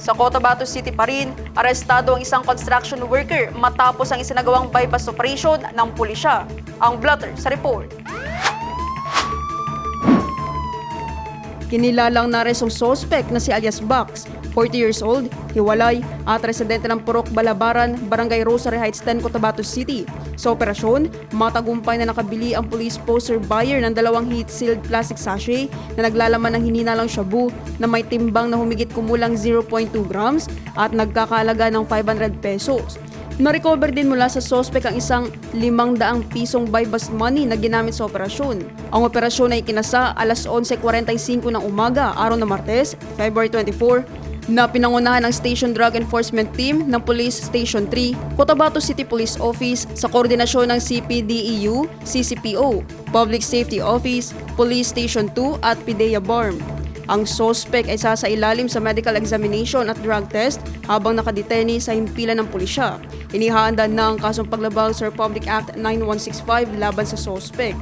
Sa Cotabato City pa rin, arestado ang isang construction worker matapos ang isinagawang bypass operation ng pulisya. Ang blotter sa report. Kinilalang naresong sospek na si alias Box, 40 years old, hiwalay at residente ng Purok Balabaran, Barangay Rosary Heights 10, Cotabato City. Sa operasyon, matagumpay na nakabili ang police poster buyer ng 2 heat-sealed plastic sachet na naglalaman ng hininalang shabu na may timbang na humigit kumulang 0.2 grams at nagkakalaga ng 500 pesos. Na-recover din mula sa sospek ang isang 500 pisong buy-bust money na ginamit sa operasyon. Ang operasyon ay ikinasa alas 11:45 ng umaga, araw na Martes, February 24, na pinangunahan ng Station Drug Enforcement Team ng Police Station 3, Cotabato City Police Office sa koordinasyon ng CPDEU, CCPO, Public Safety Office, Police Station 2 at PIDEA BARM. Ang sospek ay sasailalim sa medical examination at drug test habang nakadeteni sa himpilan ng pulisya. Inihahanda na ang kasong paglabag sa Republic Act 9165 laban sa sospek.